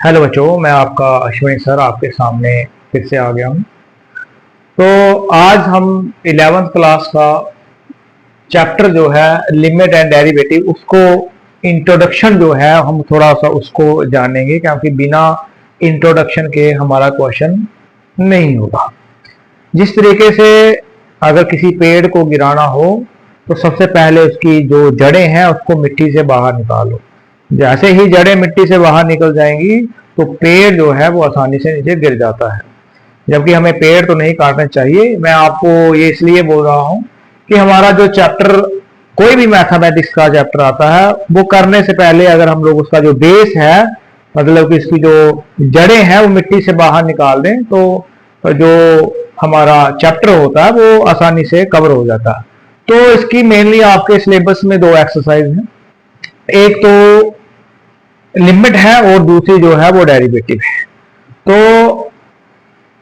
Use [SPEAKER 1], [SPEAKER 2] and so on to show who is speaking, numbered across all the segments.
[SPEAKER 1] Hello बच्चों, मैं आपका अश्विनी सर आपके सामने फिर से आ गया हूँ। तो आज हम 11th क्लास का चैप्टर जो है लिमिट एंड डेरिवेटिव, उसको इंट्रोडक्शन जो है हम थोड़ा सा उसको जानेंगे, क्योंकि बिना इंट्रोडक्शन के हमारा क्वेश्चन नहीं होगा। जिस तरीके से अगर किसी पेड़ को गिराना हो तो सबसे पहले उसकी जो जड़ें हैं उसको मिट्टी से बाहर निकालो। जैसे ही जड़ें मिट्टी से बाहर निकल जाएंगी तो पेड़ जो है वो आसानी से नीचे गिर जाता है। जबकि हमें पेड़ तो नहीं काटने चाहिए। मैं आपको ये इसलिए बोल रहा हूँ कि हमारा जो चैप्टर, कोई भी मैथमेटिक्स का चैप्टर आता है, वो करने से पहले अगर हम लोग उसका जो बेस है, मतलब कि इसकी जो जड़ें हैं वो मिट्टी से बाहर निकाल दें तो जो हमारा चैप्टर होता है वो आसानी से कवर हो जाता है। तो इसकी मेनली आपके सिलेबस में दो एक्सरसाइज हैं, एक तो लिमिट है और दूसरी जो है वो डेरिवेटिव है। तो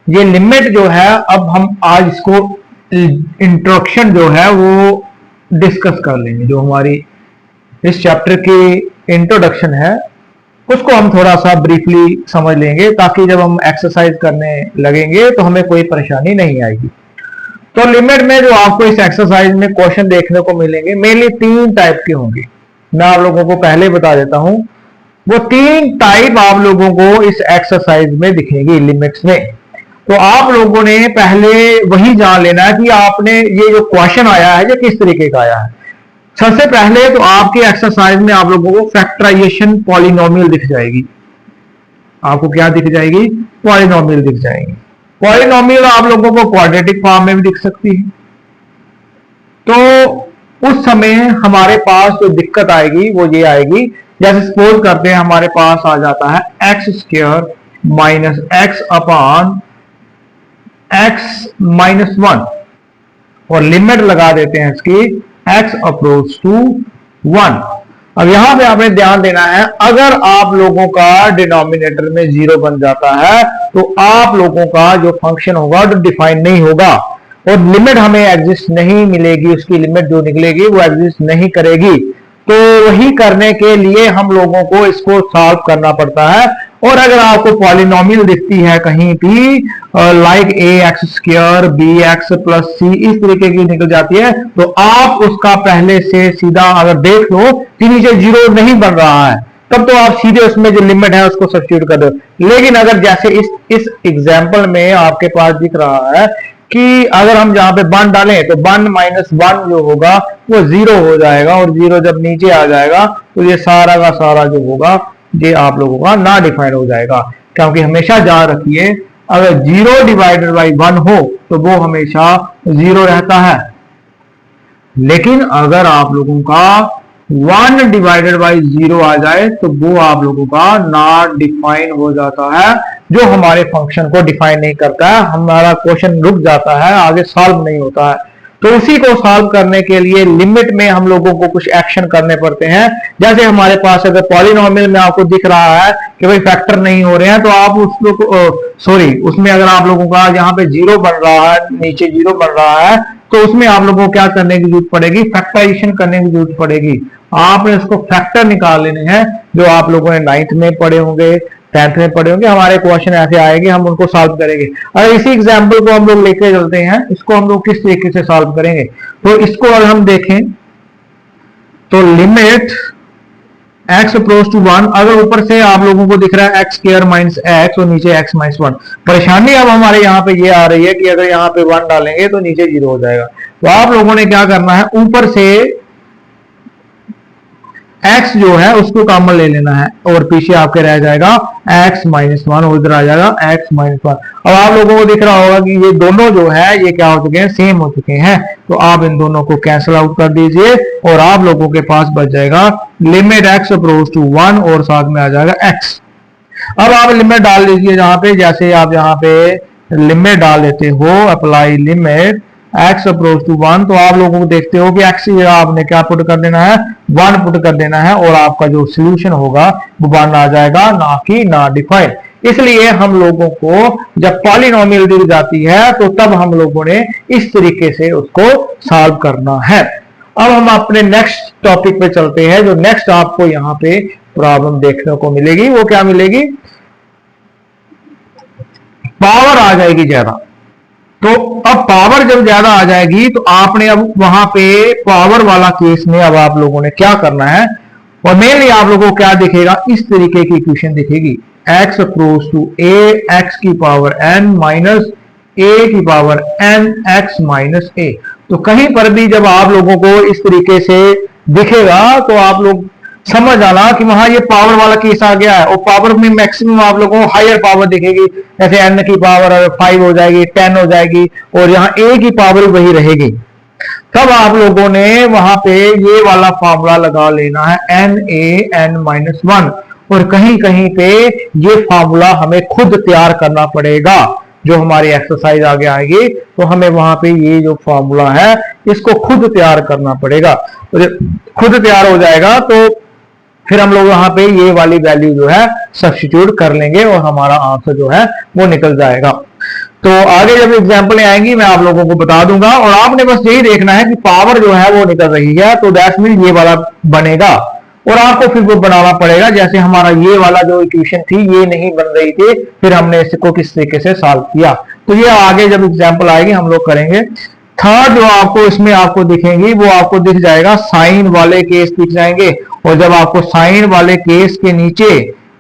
[SPEAKER 1] ये लिमिट जो है, अब हम आज इसको इंट्रोडक्शन जो है वो डिस्कस कर लेंगे। जो हमारी इस चैप्टर की इंट्रोडक्शन है उसको हम थोड़ा सा ब्रीफली समझ लेंगे, ताकि जब हम एक्सरसाइज करने लगेंगे तो हमें कोई परेशानी नहीं आएगी। तो लिमिट में जो आपको इस एक्सरसाइज में क्वेश्चन देखने को मिलेंगे, मेनली 3 टाइप के होंगे। मैं आप लोगों को पहले बता देता हूं, वो 3 टाइप आप लोगों को इस एक्सरसाइज में दिखेंगी लिमिट्स में। तो आप लोगों ने पहले वही जान लेना है कि आपने ये जो क्वेश्चन आया है ये किस तरीके का आया है। सबसे पहले तो आपके एक्सरसाइज में आप लोगों को फैक्टराइजेशन पॉलिनोमियल दिख जाएगी। आपको क्या दिख जाएगी? पॉलिनोमियल दिख जाएंगी। पॉलिनोमियल आप लोगों को क्वाड्रेटिक फॉर्म में भी दिख सकती है। तो उस समय हमारे पास जो दिक्कत आएगी वो ये आएगी, जैसे सपोज करते हैं हमारे पास आ जाता है x² minus x upon x minus 1 और लिमिट लगा देते हैं इसकी x अप्रोच टू 1। अब यहां पे आपने ध्यान देना है, अगर आप लोगों का डिनोमिनेटर में 0 बन जाता है तो आप लोगों का जो फंक्शन होगा तो डिफाइन नहीं होगा और लिमिट हमें एग्जिस्ट नहीं मिलेगी, उसकी लिमिट जो निकलेगी वो एग्जिस्ट नहीं करेगी। तो वही करने के लिए हम लोगों को इसको सॉल्व करना पड़ता है। और अगर आपको पॉलिनोमियल दिखती है कहीं भी, like ax² bx plus c इस तरीके की निकल जाती है, तो आप उसका पहले से सीधा अगर देख लो कि नीचे 0 नहीं बन रहा है, तब तो आप सीधे उसमें जो लिमिट है उसको सब्स्टिट्यूट कर दो। लेकिन अगर जैसे इस एग्जांपल में आपके पास दिख रहा है कि अगर हम जहां पे 1 डालें तो 1 माइनस 1 जो होगा वो 0 हो जाएगा, और 0 जब नीचे आ जाएगा तो ये सारा का सारा जो होगा ये आप लोगों का ना डिफाइन हो जाएगा। क्योंकि हमेशा जान रखिए, अगर 0 डिवाइडेड बाई 1 हो तो वो हमेशा 0 रहता है, लेकिन अगर आप लोगों का 1 डिवाइडेड बाई 0 आ जाए तो वो आप लोगों का नॉट डिफाइन हो जाता है, जो हमारे फंक्शन को डिफाइन नहीं करता है। हमारा क्वेश्चन रुक जाता है, आगे सॉल्व नहीं होता है। तो उसी को सॉल्व करने के लिए लिमिट में हम लोगों को कुछ एक्शन करने पड़ते हैं। जैसे हमारे पास अगर पॉलिनोमियल में आपको दिख रहा है कि भाई फैक्टर नहीं हो रहे हैं, तो आप उसमें अगर आप लोगों का यहाँ पे 0 बन रहा है, नीचे 0 बन रहा है, तो उसमें आप लोगों को क्या करने की जरूरत पड़ेगी? फैक्टराइजेशन करने की जरूरत पड़ेगी। आपने उसको फैक्टर निकाल लेने हैं, जो आप लोगों ने 9th में पढ़े होंगे, 10th में पढ़े होंगे। हमारे क्वेश्चन ऐसे आएंगे, हम उनको सॉल्व करेंगे। अगर इसी एग्जांपल को हम लोग लेके चलते हैं, इसको हम लोग किस तरीके से सॉल्व करेंगे, तो इसको अगर हम देखें तो लिमिट x अप्रोच टू 1, अगर ऊपर से आप लोगों को दिख रहा है x² माइनस x और नीचे x माइनस 1। परेशानी अब हमारे यहाँ पे ये आ रही है कि अगर यहाँ पे 1 डालेंगे तो नीचे 0 हो जाएगा। तो आप लोगों ने क्या करना है, ऊपर से x जो है उसको कॉमन ले लेना है और पीछे आपके रह जाएगा x माइनस 1 और इधर आ जाएगा x माइनस 1। अब आप लोगों को दिख रहा होगा कि ये दोनों जो है ये क्या हो चुके हैं? सेम हो चुके हैं। तो आप इन दोनों को कैंसिल आउट कर दीजिए और आप लोगों के पास बच जाएगा लिमिट x अप्रोच टू 1 और साथ में आ जाएगा x। अब आप लिमिट डाल लीजिए जहां पे, जैसे आप यहाँ पे लिमिट डाल देते हो, apply limit x approach to 1, तो आप लोगों को देखते हो कि x आपने क्या पुट कर देना है? 1 पुट कर देना है और आपका जो सोल्यूशन होगा वो 1 आ जाएगा, ना कि ना डिफाइन। इसलिए हम लोगों को जब पॉलिनोमियल दी जाती है तो तब हम लोगों ने इस तरीके से उसको सॉल्व करना है। अब हम अपने नेक्स्ट टॉपिक पे चलते हैं। जो नेक्स्ट आपको यहाँ पे प्रॉब्लम देखने को मिलेगी वो क्या मिलेगी? पावर आ जाएगी ज्यादा। तो अब पावर जब ज्यादा आ जाएगी तो आपने अब वहां पे पावर वाला केस में अब आप लोगों ने क्या करना है, और मेनली आप लोगों को क्या दिखेगा, इस तरीके की इक्वेशन दिखेगी, x approach to a x की पावर n माइनस a की power n x minus a। तो कहीं पर भी जब आप लोगों को इस तरीके से दिखेगा तो आप लोग समझ आना कि वहां ये पावर वाला केस आ गया है, और पावर में मैक्सिमम आप लोगों को हायर पावर दिखेगी, जैसे n की पावर 5 हो जाएगी, 10 हो जाएगी, और यहाँ a की पावर वही रहेगी। तब आप लोगों ने वहां पे ये वाला फॉर्मूला लगा लेना है N A N minus one, और कहीं कहीं पे ये फॉर्मूला हमें खुद तैयार करना पड़ेगा। जो हमारी एक्सरसाइज आगे आएगी तो हमें वहां पे ये जो फॉर्मूला है इसको खुद तैयार करना पड़ेगा। तो जब खुद तैयार हो जाएगा तो फिर हम लोग वहां पे ये वाली वैल्यू जो है सब्स्टिट्यूट कर लेंगे और हमारा आंसर जो है वो निकल जाएगा। तो आगे जब एग्जाम्पल आएंगी मैं आप लोगों को बता दूंगा, और आपने बस यही देखना है कि पावर जो है वो निकल रही है, तो दैट मीन ये वाला बनेगा, और आपको फिर वो बनाना पड़ेगा। जैसे हमारा ये वाला जो इक्वेशन थी ये नहीं बन रही थी, फिर हमने इसको किस तरीके से सॉल्व किया, तो ये आगे जब एग्जाम्पल आएगी हम लोग करेंगे। थर्ड जो आपको इसमें आपको दिखेंगी वो आपको दिख जाएगा साइन वाले केस दिख जाएंगे, और जब आपको साइन वाले केस के नीचे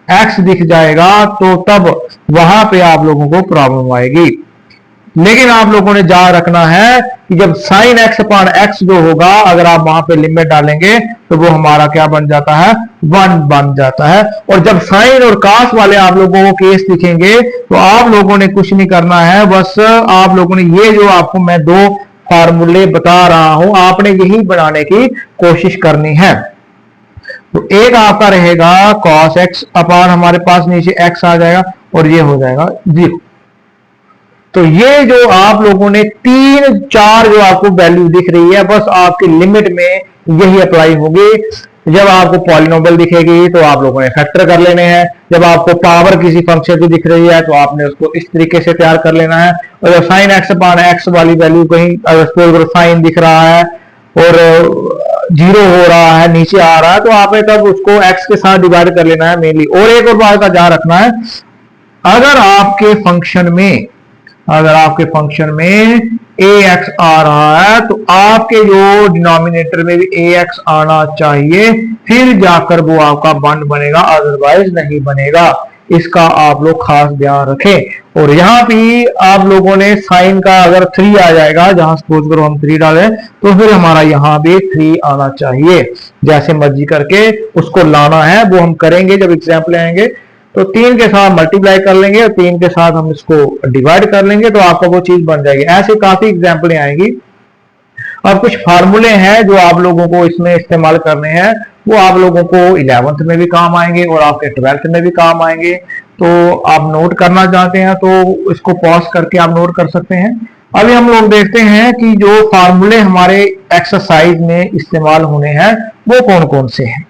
[SPEAKER 1] x दिख जाएगा तो तब वहां पे आप लोगों को प्रॉब्लम आएगी। लेकिन आप लोगों ने जा रखना है कि जब साइन x अपॉन x जो होगा, अगर आप वहां पे लिमिट डालेंगे तो वो हमारा क्या बन जाता है, 1 बन जाता है। और जब साइन और कास वाले आप लोगों को केस दिखेंगे तो आप लोगों ने कुछ नहीं करना है, बस आप लोगों ने ये जो आपको मैं दो फार्मूले बता रहा हूं आपने यही बनाने की कोशिश करनी है। तो एक आपका रहेगा cos x अपॉन हमारे पास नीचे x आ जाएगा, और ये हो जाएगा 0। तो ये जो आप लोगों ने 3 4 जो आपको वैल्यू दिख रही है, बस आपकी लिमिट में यही अप्लाई होगी। जब आपको पॉलिनोमियल दिखेगी तो आप लोगों ने फैक्टर कर लेने हैं, जब आपको पावर किसी फंक्शन की दिख रही है तो आपने उसको इस तरीके से तैयार कर लेना है। और जब साइन एक्स अपॉन एक्स वाली वैल्यू कहीं अगर साइन दिख रहा है और 0 हो रहा है, नीचे आ रहा है, तो आपने तब उसको x के साथ डिवाइड कर लेना है मेनली। और एक और बात का ध्यान रखना है, अगर आपके फंक्शन में ax आ रहा है तो आपके जो डिनोमिनेटर में भी ax आना चाहिए, फिर जाकर वो आपका 1 बनेगा, अदरवाइज नहीं बनेगा। इसका आप लोग खास ध्यान रखें। और यहाँ भी आप लोगों ने साइन का अगर 3 आ जाएगा, जहां सपोज करो हम 3 डालें, तो फिर हमारा यहाँ भी 3 आना चाहिए। जैसे मर्जी करके उसको लाना है, वो हम करेंगे जब एग्जाम्पल आएंगे। तो 3 के साथ मल्टीप्लाई कर लेंगे और 3 के साथ हम इसको डिवाइड कर लेंगे, तो आपका वो चीज बन जाएगी। ऐसे काफी एग्जाम्पलें आएंगी। अब कुछ फार्मूले हैं जो आप लोगों को इसमें इस्तेमाल करने हैं, वो आप लोगों को 11th में भी काम आएंगे और आपके 12th में भी काम आएंगे। तो आप नोट करना चाहते हैं तो इसको पॉज करके आप नोट कर सकते हैं। अभी हम लोग देखते हैं कि जो फार्मूले हमारे एक्सरसाइज में इस्तेमाल होने हैं वो कौन कौन से हैं।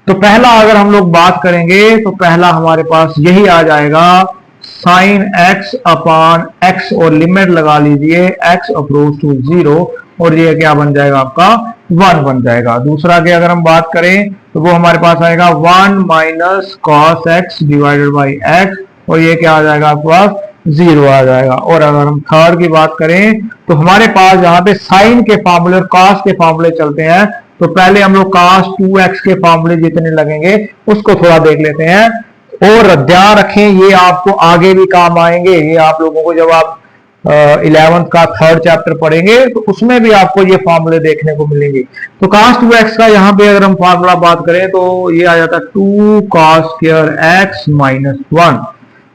[SPEAKER 1] तो पहला अगर हम लोग बात करेंगे तो पहला हमारे पास यही आ जाएगा, साइन x अपॉन x, और लिमिट लगा लीजिए x अप्रोच टू 0, और ये क्या बन जाएगा आपका 1 बन जाएगा। दूसरा के अगर हम बात करें तो वो हमारे पास आएगा 1 minus cos x divided by x, और ये क्या आ जाएगा आपके पास 0 आ जाएगा। और अगर हम थर्ड की बात करें तो हमारे पास जहां पे साइन के फॉर्मूले और कॉस के फॉर्मूले चलते हैं, तो पहले हम लोग cos 2x के फॉर्मूले जितने लगेंगे उसको थोड़ा देख लेते हैं। और ध्यान रखें ये आपको आगे भी काम आएंगे, ये आप लोगों को जब आप 11th का 3rd चैप्टर पढ़ेंगे तो उसमें भी आपको ये फॉर्मूले देखने को मिलेंगे। तो cos 2x का यहाँ पे अगर हम फॉर्मूला बात करें तो ये आ जाता है 2 cos स्क्वायर x माइनस 1।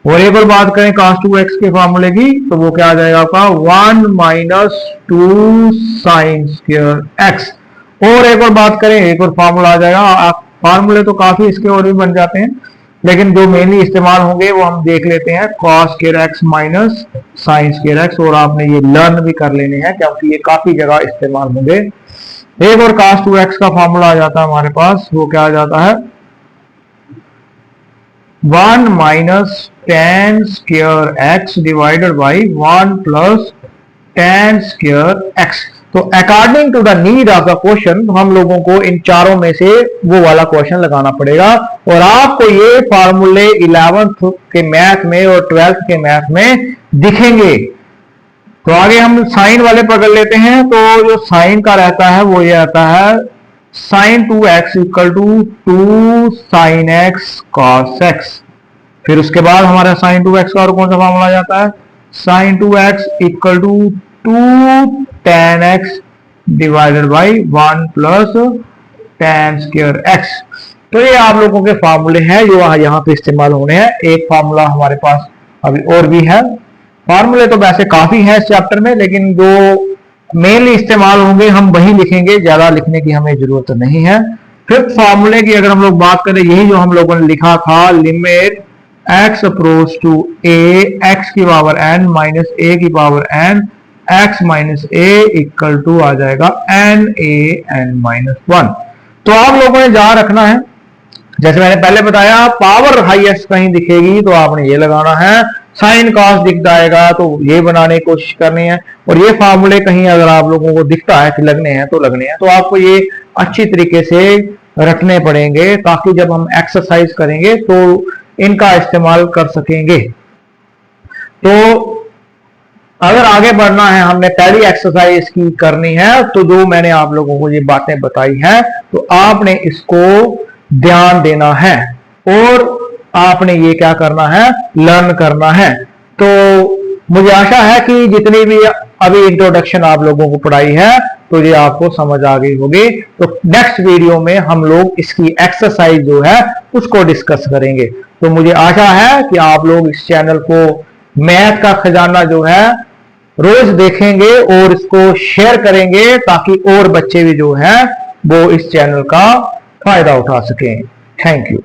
[SPEAKER 1] और एक और बात करें cos 2x के फॉर्मूले की तो वो क्या आ जाएगा आपका 1 माइनस 2 साइन स्क्वायर x। और एक और बात करें, एक और फार्मूला आ जाएगा। फार्मूले तो काफी इसके और भी बन जाते हैं, लेकिन जो मेनली इस्तेमाल होंगे वो हम देख लेते हैं, cos square x minus sine square x। और आपने ये लर्न भी कर लेने हैं क्योंकि ये काफी जगह इस्तेमाल होंगे। एक और cos 2x का फार्मूला आ जाता है हमारे पास, वो क्या आ जाता है 1 minus tan square x divided by 1 plus tan square x। तो according to the need of the question हम लोगों को इन चारों में से वो वाला क्वेश्चन लगाना पड़ेगा, और आपको ये फार्मूले 11th के मैथ में और 12th के मैथ में दिखेंगे। तो आगे हम साइन वाले पकड़ लेते हैं। तो जो साइन का रहता है वो ये आता है sin 2x equal to 2 sin x cos x। फिर उसके बाद हमारा sin 2x का और कौन सा फार्मूला जाता है, sin 2x equal to 2 tan x divided by 1 plus tan square x। तो ये आप लोगों के फार्मूले हैं जो यहाँ पे इस्तेमाल होने हैं। एक फार्मूला हमारे पास अभी और भी है। फार्मूले तो वैसे काफी हैं इस चैप्टर में, लेकिन जो मेनली इस्तेमाल होंगे हम वही लिखेंगे, ज्यादा लिखने की हमें जरूरत नहीं है। फिफ्थ फार्मूले की अगर हम लोग बात करें, यही जो हम लोगों ने लिखा था, limit x approach to a x की पावर n माइनस a की power n x minus a equal to आ जाएगा n a n माइनस 1। तो आप लोगों ने जहां रखना है, जैसे मैंने पहले बताया, पावर हाईएस्ट कहीं दिखेगी तो आपने ये लगाना है, साइन कॉस दिख जाएगा तो ये बनाने की कोशिश करनी है, और ये फार्मूले कहीं अगर आप लोगों को दिखता है कि लगने हैं तो लगने हैं, तो आपको ये अच्छी तरीके से रखने पड़ेंगे ताकि जब हम एक्सरसाइज करेंगे तो इनका इस्तेमाल कर सकेंगे। तो अगर आगे बढ़ना है, हमने पहली एक्सरसाइज की करनी है, तो जो मैंने आप लोगों को ये बातें बताई हैं तो आपने इसको ध्यान देना है और आपने ये क्या करना है, लर्न करना है। तो मुझे आशा है कि जितनी भी अभी इंट्रोडक्शन आप लोगों को पढ़ाई है तो ये आपको समझ आ गई होगी। तो नेक्स्ट वीडियो में हम लोग इसकी एक्सरसाइज जो है उसको डिस्कस करेंगे। तो मुझे आशा है कि आप लोग इस चैनल को मैथ का खजाना जो है रोज देखेंगे और इसको शेयर करेंगे ताकि और बच्चे भी जो है वो इस चैनल का फायदा उठा सकें। Thank you.